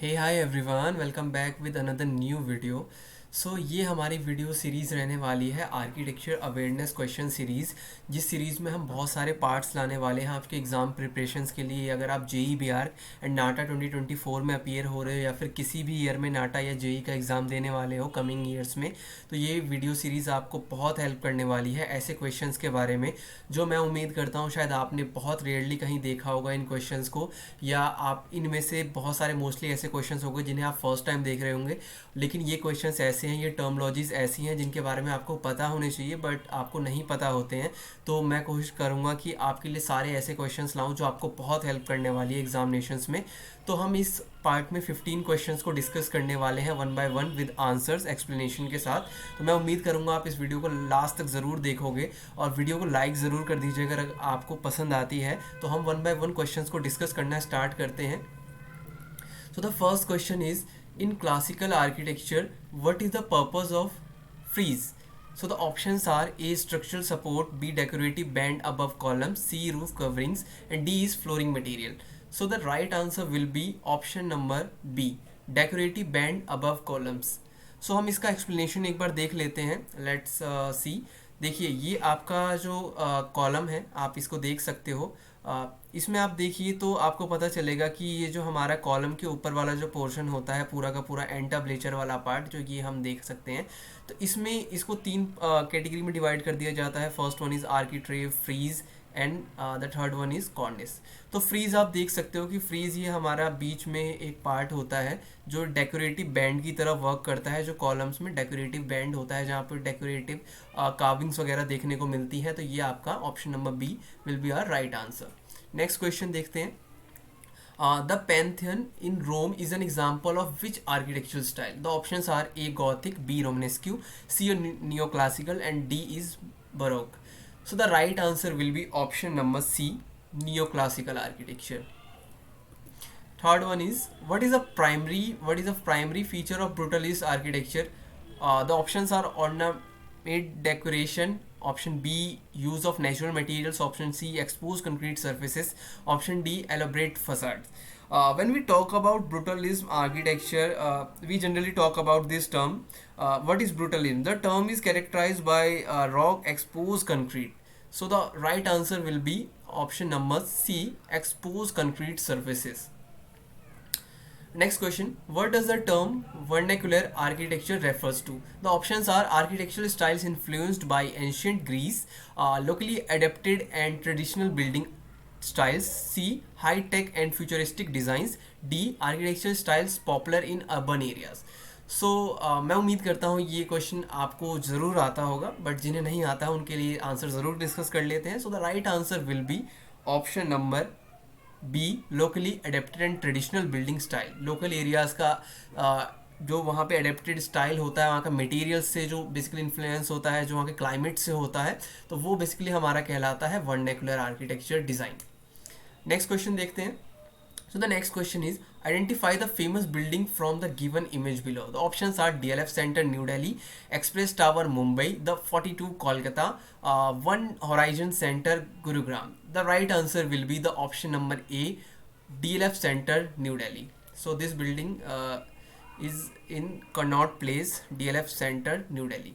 Hey hi everyone, welcome back with another new video. ये हमारी video series रहने वाली है आर्किटेक्चर अवेयरनेस क्वेश्चन सीरीज़। जिस सीरीज़ में हम बहुत सारे पार्ट्स लाने वाले हैं आपके एग्ज़ाम प्रिपरेशंस के लिए। अगर आप जेई बी आर एंड नाटा 2024 में अपीयर हो रहे हो या फिर किसी भी ईयर में नाटा या जेई का एग्ज़ाम देने वाले हो कमिंग ईयर्स में, तो ये वीडियो सीरीज़ आपको बहुत हेल्प करने वाली है ऐसे क्वेश्चंस के बारे में जो मैं उम्मीद करता हूँ शायद आपने बहुत रेयरली कहीं देखा होगा इन क्वेश्चंस को, या आप इनमें से बहुत सारे मोस्टली ऐसे क्वेश्चंस होंगे जिन्हें आप फर्स्ट टाइम देख रहे होंगे। लेकिन ये क्वेश्चंस ऐसे हैं, ये टर्मोलॉजीज ऐसी हैं जिनके बारे में आपको पता होने चाहिए बट आपको नहीं पता होते हैं। तो मैं कोशिश करूँगा कि आपके लिए सारे ऐसे क्वेश्चंस लाऊं जो आपको बहुत हेल्प करने वाली है एग्जामिनेशंस में। तो हम इस पार्ट में 15 क्वेश्चंस को डिस्कस करने वाले हैं one by one with answers explanation के साथ। तो मैं उम्मीद करूँगा आप इस वीडियो को लास्ट तक ज़रूर देखोगे और वीडियो को लाइक ज़रूर कर दीजिएगा अगर आपको पसंद आती है। तो हम वन बाय वन क्वेश्चंस को डिस्कस करना स्टार्ट करते हैं। So the first question is, in classical architecture, what is the purpose of frieze? So the options are A, structural support, B, decorative band above columns, C, roof coverings, and D is flooring material. So the right answer will be option number B, decorative band above columns. हम इसका explanation एक बार देख लेते हैं। Let's see. देखिए, ये आपका जो कॉलम है आप इसको देख सकते हो। इसमें आप देखिए तो आपको पता चलेगा कि ये जो हमारा कॉलम के ऊपर वाला जो पोर्शन होता है पूरा का पूरा एंटाब्लेचर वाला पार्ट जो ये हम देख सकते हैं। तो इसमें इसको तीन कैटेगरी में डिवाइड कर दिया जाता है। First one is architrave, frieze and the third one is cornice. तो फ्रीज आप देख सकते हो कि फ्रीज ये हमारा बीच में एक पार्ट होता है जो डेकोरेटिव बैंड की तरह वर्क करता है। जो कॉलम्स में डेकोरेटिव बैंड होता है जहाँ पर डेकोरेटिव कार्विंग्स वगैरह देखने को मिलती हैं। तो ये आपका option number B will be our right answer. Next question देखते हैं। The Pantheon in Rome is an example of which architectural style? The options are A, Gothic, B, Romanesque, C, Neoclassical, and D is Baroque. So the right answer will be option number C, Neoclassical architecture. Third one is, what is a primary feature of brutalist architecture? The options are ornate decoration, option B, use of natural materials, option C, exposed concrete surfaces, option D, elaborate facades. When we talk about brutalism architecture, we generally talk about this term. What is brutalism? The term is characterized by rock exposed concrete. So the right answer will be option number C, exposed concrete surfaces. Next question, what does the term vernacular architecture refers to? The options are architectural styles influenced by ancient Greece, locally adapted and traditional building styles, C, high tech and futuristic designs, D, architectural styles popular in urban areas. मैं उम्मीद करता हूँ ये question आपको ज़रूर आता होगा but जिन्हें नहीं आता उनके लिए आंसर ज़रूर डिस्कस कर लेते हैं। The right answer will be option number B, locally adapted and traditional building style. Local areas का जो वहाँ पे अडेप्टेड स्टाइल होता है, वहाँ का मटेरियल से जो बेसिकली इन्फ्लुएंस होता है, जो वहाँ के क्लाइमेट से होता है, तो वो बेसिकली हमारा कहलाता है vernacular architecture design. Next question देखते हैं। So the next question is, identify the famous building from the given image below. The options are DLF Center New Delhi, Express Tower Mumbai, the 42 Kolkata, One Horizon Center Gurugram. The right answer will be the option number A, DLF Center New Delhi. So this building is in Connaught Place, DLF Center New Delhi.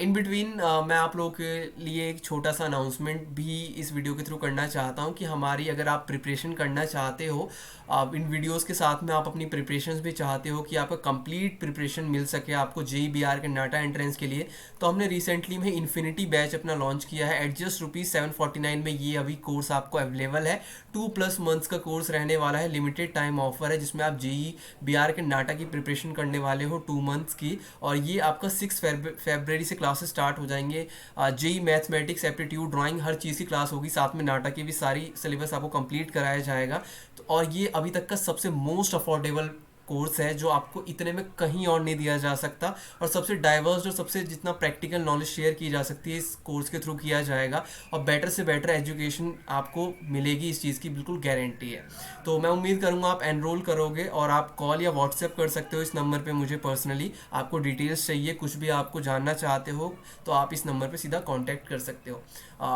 In between मैं आप लोगों के लिए एक छोटा सा announcement भी इस वीडियो के थ्रू करना चाहता हूं कि हमारी अगर आप प्रिपरेशन करना चाहते हो, इन वीडियोस के साथ में आप अपनी प्रिपरेशंस भी चाहते हो कि आपका कंप्लीट प्रिपरेशन मिल सके आपको जेई बी आर के नाटा एंट्रेंस के लिए, तो हमने रिसेंटली में इन्फिनिटी बैच अपना लॉन्च किया है एट जस्ट ₹749 में। ये अभी कोर्स आपको अवेलेबल है। 2+ मंथ्स का कोर्स रहने वाला है, लिमिटेड टाइम ऑफर है जिसमें आप जेई बी आर के नाटा की प्रिपरेशन करने वाले हो 2 मंथ्स की। और ये आपका 6 फरवरी से क्लासेस स्टार्ट हो जाएंगे। जेई मैथमेटिक्स, एप्टीट्यूड, ड्राइंग, हर चीज़ की क्लास होगी, साथ में नाटक की भी सारी सिलेबस आपको कंप्लीट कराया जाएगा। तो और ये अभी तक का सबसे मोस्ट अफोर्डेबल कोर्स है जो आपको इतने में कहीं और नहीं दिया जा सकता, और सबसे डाइवर्स और सबसे जितना प्रैक्टिकल नॉलेज शेयर की जा सकती है इस कोर्स के थ्रू किया जाएगा, और बेटर से बेटर एजुकेशन आपको मिलेगी, इस चीज़ की बिल्कुल गारंटी है। तो मैं उम्मीद करूँगा आप एनरोल करोगे, और आप कॉल या व्हाट्सएप कर सकते हो इस नंबर पे मुझे पर्सनली। आपको डिटेल्स चाहिए, कुछ भी आपको जानना चाहते हो तो आप इस नंबर पर सीधा कॉन्टैक्ट कर सकते हो।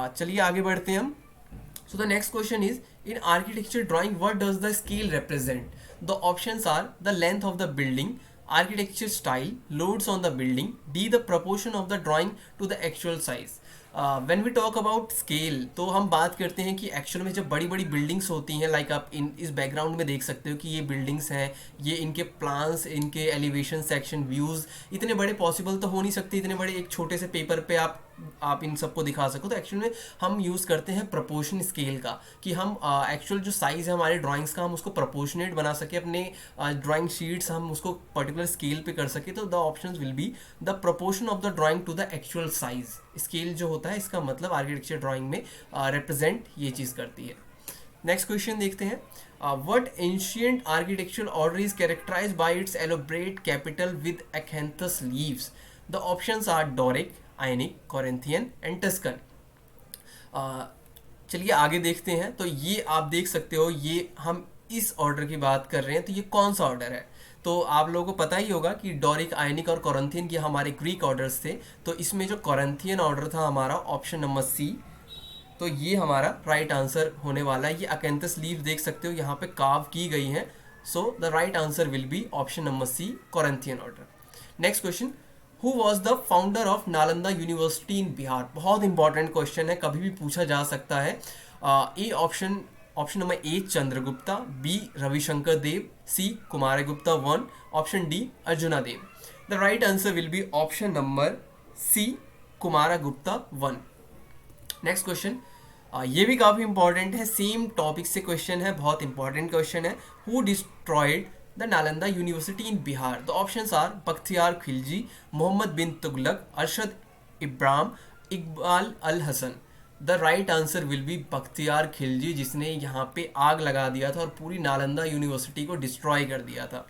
चलिए आगे बढ़ते हैं हम। So the next question is, In architecture drawing, what does the scale represent? The options are the length of the building, architecture style, loads on the building, D the proportion of the drawing to the actual size. When we talk about scale, तो हम बात करते हैं कि actual में जब बड़ी बड़ी बिल्डिंग्स होती हैं, लाइक आप इस बैकग्राउंड में देख सकते हो कि ये बिल्डिंग्स हैं, ये इनके प्लान्स, इनके एलिवेशन सेक्शन व्यूज़ इतने बड़े पॉसिबल तो हो नहीं सकते, इतने बड़े एक छोटे से पेपर पे आप इन सबको दिखा सको। तो एक्चुअल में हम यूज़ करते हैं प्रपोर्शन स्केल का, कि हम एक्चुअल जो साइज़ है हमारे ड्राइंग्स का हम उसको प्रपोर्शनेट बना सके, अपने ड्राइंग शीट्स हम उसको पर्टिकुलर स्केल पे कर सके। तो the options will be the proportion of the drawing to the actual size. Scale जो होता है इसका मतलब आर्किटेक्चर ड्राइंग में रिप्रेजेंट ये चीज़ करती है। नेक्स्ट क्वेश्चन देखते हैं, what ancient architectural order is characterized by its elaborate capital with acanthus leaves? The options are Doric, Ionic, Corinthian and Tuscan. चलिए आगे देखते हैं। तो ये आप देख सकते हो, ये हम इस ऑर्डर की बात कर रहे हैं, तो ये कौन सा ऑर्डर है? तो आप लोगों को पता ही होगा कि डोरिक, आयनिक और कॉरिंथियन ये हमारे ग्रीक ऑर्डर्स थे। तो इसमें जो कॉरिंथियन ऑर्डर था हमारा, ऑप्शन नंबर सी, तो ये हमारा राइट आंसर होने वाला है। ये अकेंथस लीव देख सकते हो यहाँ पे कार्व की गई हैं। So the right answer will be option number C, Corinthian order. Next question, who was the founder of Nalanda university in Bihar? बहुत इंपॉर्टेंट क्वेश्चन है, कभी भी पूछा जा सकता है। A option number A Chandragupta, B Ravishankar Dev, C Kumaragupta one, option D Arjuna Dev. The right answer will be option number C, Kumaragupta one. Next question, ये भी काफ़ी इंपॉर्टेंट है, सेम टॉपिक से क्वेश्चन है, बहुत इंपॉर्टेंट क्वेश्चन है। Who destroyed the Nalanda university in Bihar? The options are Bakhtiyar Khilji, Mohammad bin Tughlaq, Arshad Ibram, Iqbal al Hasan. The right answer will be Bakhtiyar Khilji, जिसने यहाँ पे आग लगा दिया था और पूरी नालंदा यूनिवर्सिटी को डिस्ट्रॉय कर दिया था।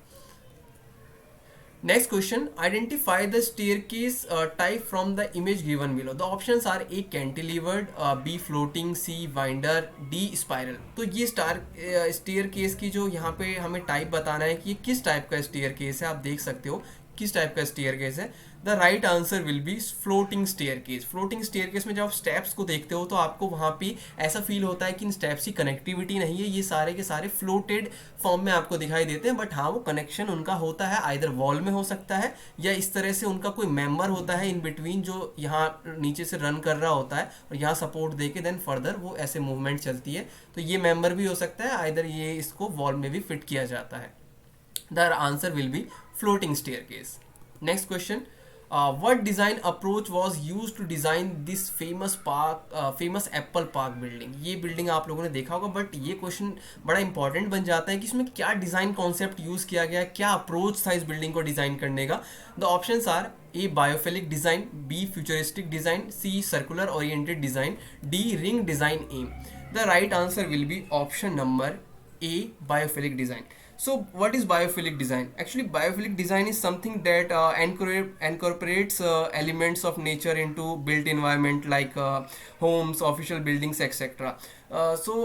Next question, identify the staircase type from the image given below. The options are A cantilevered, B floating, C winder, D spiral. तो ये स्टेयरकेस की जो यहाँ पे हमें टाइप बताना है कि ये किस टाइप का स्टेयरकेस है। आप देख सकते हो किस टाइप का स्टेयरकेस है। The right answer will be floating staircase. Floating staircase में जब आप स्टेप्स को देखते हो तो आपको वहाँ पे ऐसा फील होता है कि इन स्टेप्स की कनेक्टिविटी नहीं है, ये सारे के सारे फ्लोटेड फॉर्म में आपको दिखाई देते हैं। बट हाँ, वो कनेक्शन उनका होता है, आइदर वॉल में हो सकता है या इस तरह से उनका कोई मेंबर होता है इन बिटवीन जो यहाँ नीचे से रन कर रहा होता है और यहाँ सपोर्ट दे के देन फर्दर वो ऐसे मूवमेंट चलती है। तो ये मेंबर भी हो सकता है, आइदर ये इसको वॉल में भी फिट किया जाता है। The answer will be floating staircase. Next question, what design approach was used to design this famous Apple park building? ये बिल्डिंग आप लोगों ने देखा होगा, बट ये क्वेश्चन बड़ा इंपॉर्टेंट बन जाता है कि इसमें क्या डिज़ाइन कॉन्सेप्ट यूज़ किया गया, क्या अप्रोच था इस बिल्डिंग को डिज़ाइन करने का। The options are A biophilic design, B futuristic design, C circular oriented design, D ring design um. The right answer will be option number A, biophilic design. So what is biophilic design? Actually, biophilic design is something that incorporates elements of nature into built environment like homes, official buildings, etc. So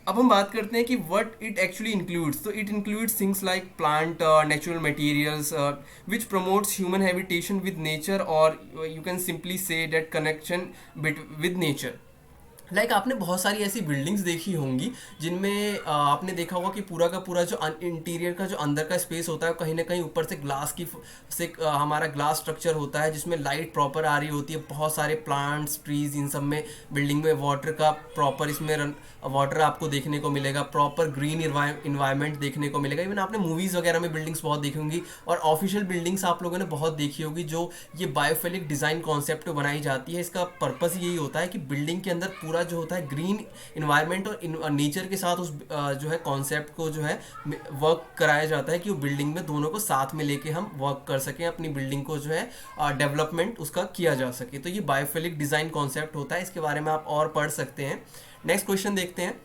अब हम बात करते हैं कि what it actually includes. So it includes things like plant, natural materials, which promotes human habitation with nature, or you can simply say that connection with nature. Like आपने बहुत सारी ऐसी बिल्डिंग्स देखी होंगी जिनमें आपने देखा होगा कि पूरा का पूरा जो इंटीरियर का जो अंदर का स्पेस होता है कहीं ना कहीं ऊपर से ग्लास की से हमारा ग्लास स्ट्रक्चर होता है जिसमें लाइट प्रॉपर आ रही होती है, बहुत सारे प्लांट्स, ट्रीज, इन सब में बिल्डिंग में वाटर का प्रॉपर इसमें वाटर आपको देखने को मिलेगा, प्रॉपर ग्रीन इन्वायरमेंट देखने को मिलेगा। इवन आपने मूवीज़ वगैरह में बिल्डिंग्स बहुत देखी होंगी और ऑफिशियल बिल्डिंग्स आप लोगों ने बहुत देखी होगी जो ये बायोफिलिक डिज़ाइन कॉन्सेप्ट पे बनाई जाती है। इसका पर्पस यही होता है कि बिल्डिंग के अंदर पूरा जो होता है ग्रीन इन्वायरमेंट और नेचर के साथ उस जो है कॉन्सेप्ट को जो है वर्क कराया जाता है कि वो बिल्डिंग में दोनों को साथ में लेके हम वर्क कर सकें, अपनी बिल्डिंग को जो है डेवलपमेंट उसका किया जा सके। तो ये बायोफिलिक डिज़ाइन कॉन्सेप्ट होता है, इसके बारे में आप और पढ़ सकते हैं। नेक्स्ट क्वेश्चन देखते हैं,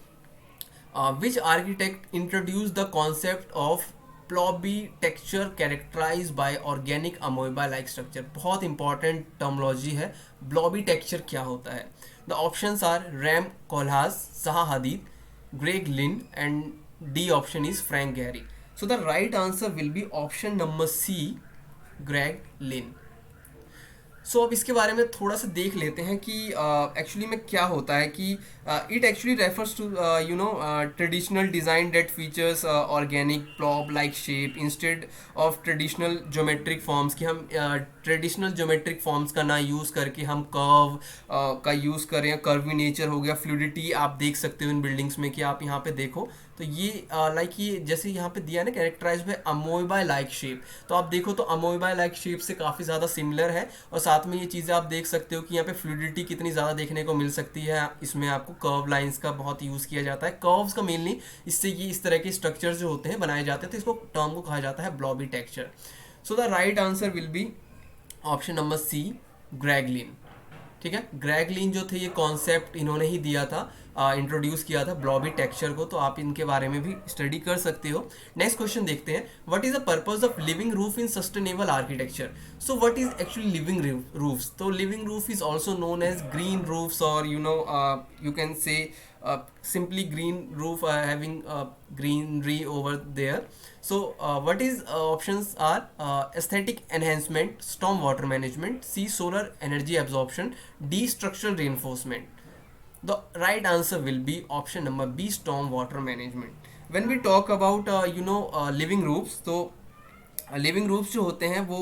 which architect introduce the concept of blobby texture characterize by organic amoeba like structure? बहुत इंपॉर्टेंट टर्मोलॉजी है, ब्लॉबी टेक्सचर क्या होता है। The options are Rem Koolhaas, Zaha Hadid, Greg Lynn and D option is Frank Gehry. So the right answer will be option number C, Greg Lynn. So अब इसके बारे में थोड़ा सा देख लेते हैं कि एक्चुअली में क्या होता है कि it actually refers to traditional design that features organic blob like shape instead of traditional geometric forms, कि हम ट्रेडिशनल ज्योमेट्रिक फॉर्म्स का ना यूज़ करके हम कर्व का यूज़ करें। कर्वी नेचर हो गया, फ्लूइडिटी आप देख सकते हो इन बिल्डिंग्स में, कि आप यहाँ पे देखो तो ये लाइक ये जैसे यहाँ पे दिया है ना, कैरेक्टराइज बाय अमोइबा लाइक शेप, तो आप देखो तो अमोइबा लाइक शेप से काफ़ी ज़्यादा सिमिलर है। और साथ में ये चीज़ें आप देख सकते हो कि यहाँ पे फ्लूइडिटी कितनी ज़्यादा देखने को मिल सकती है। इसमें आपको कर्व लाइंस का बहुत यूज़ किया जाता है, कर्व्स का मेनली, इससे ये इस तरह के स्ट्रक्चर जो होते हैं बनाए जाते हैं, तो इसको टर्म को कहा जाता है blobby texture. So the right answer will be option number C, Greg Lynn. ठीक है, ग्रेगलिन जो थे ये कॉन्सेप्ट इन्होंने ही दिया था, इंट्रोड्यूस किया था ब्लॉबी टेक्सचर को, तो आप इनके बारे में भी स्टडी कर सकते हो। नेक्स्ट क्वेश्चन देखते हैं, what is the purpose of living roof in sustainable architecture. So what is actually living roofs? तो living roof is also known as green roofs, और you can say simply green roof having greenery over there. So what is options are aesthetic enhancement, storm water management, C solar energy absorption, D structural reinforcement. The right answer will be option number B, storm water management. When we talk about living roofs, तो living roofs जो होते हैं वो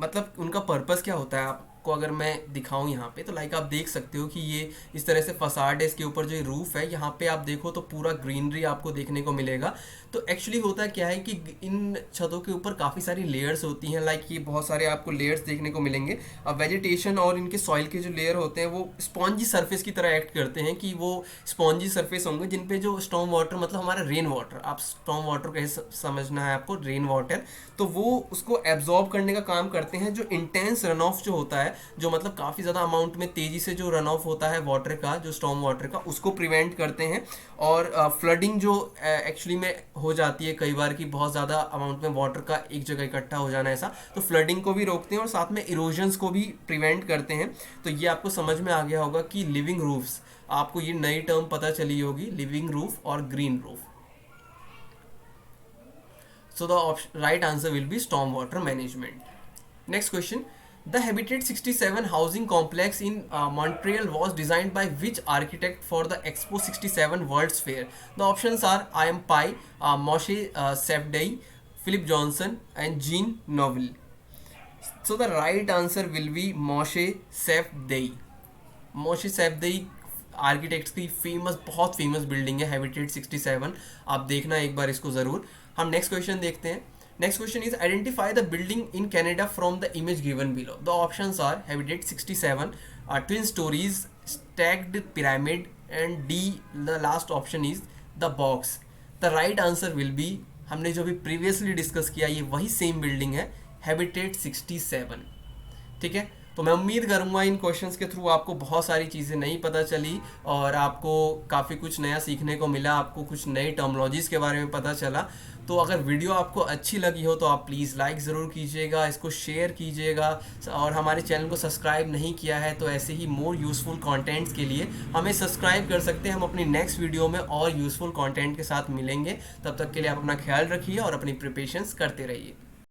मतलब उनका purpose क्या होता है आपको अगर मैं दिखाऊं यहाँ पे, तो लाइक आप देख सकते हो कि ये इस तरह से फसाड है, इसके ऊपर जो ये रूफ है यहाँ पे आप देखो तो पूरा ग्रीनरी आपको देखने को मिलेगा। तो एक्चुअली होता क्या है कि इन छतों के ऊपर काफ़ी सारी लेयर्स होती हैं, लाइक ये बहुत सारे आपको लेयर्स देखने को मिलेंगे। अब वेजिटेशन और इनके सॉइल के जो लेयर होते हैं वो स्पॉन्जी सरफेस की तरह एक्ट करते हैं, कि वो स्पॉन्जी सरफेस होंगे जिन पे जो स्टॉर्म वाटर, मतलब हमारा रेन वाटर, आप स्टॉर्म वाटर कहे समझना है आपको, रेन वाटर, तो वो उसको एब्जॉर्ब करने का काम करते हैं। जो इंटेंस रन ऑफ जो होता है, जो मतलब काफ़ी ज़्यादा अमाउंट में तेज़ी से जो रन ऑफ होता है वाटर का, जो स्टॉर्म वाटर का, उसको प्रिवेंट करते हैं। और फ्लडिंग जो एक्चुअली में हो जाती है कई बार, कि बहुत ज़्यादा अमाउंट में वाटर का एक जगह इकट्ठा हो जाना ऐसा, तो फ्लडिंग को भी रोकते हैं और साथ में इरोजन्स को भी प्रिवेंट करते हैं। तो ये आपको समझ में आ गया होगा कि लिविंग रूफ्स, आपको ये नई टर्म पता चली होगी, लिविंग रूफ और green roof. So the right answer will be storm water management. Next question. The Habitat 67 housing complex in Montreal was designed by which architect for the Expo 67 World's Fair? The options are I.M. Pye, Moshe Safdie, Philip Johnson and Jean Nouvel. So the right answer will be Moshe Safdie. Moshe Safdie architects की famous, बहुत famous building है habitat 67, आप देखना एक बार इसको ज़रूर। हम next question देखते हैं। Next question is identify the building in Canada from the image given below. The options are Habitat 67, twin stories, stacked pyramid and D the last option is the box. The right answer will be, हमने जो भी previously discuss किया ये वही same building है, habitat 67। ठीक है, तो मैं उम्मीद करूंगा इन क्वेश्चंस के थ्रू आपको बहुत सारी चीज़ें नहीं पता चली और आपको काफ़ी कुछ नया सीखने को मिला, आपको कुछ नई टर्मोलॉजीज़ के बारे में पता चला। तो अगर वीडियो आपको अच्छी लगी हो तो आप प्लीज़ लाइक ज़रूर कीजिएगा, इसको शेयर कीजिएगा, और हमारे चैनल को सब्सक्राइब नहीं किया है तो ऐसे ही मोर यूज़फुल कंटेंट्स के लिए हमें सब्सक्राइब कर सकते हैं। हम अपनी नेक्स्ट वीडियो में और यूज़फुल कंटेंट के साथ मिलेंगे, तब तक के लिए आप अपना ख्याल रखिए और अपनी प्रिपरेशंस करते रहिए।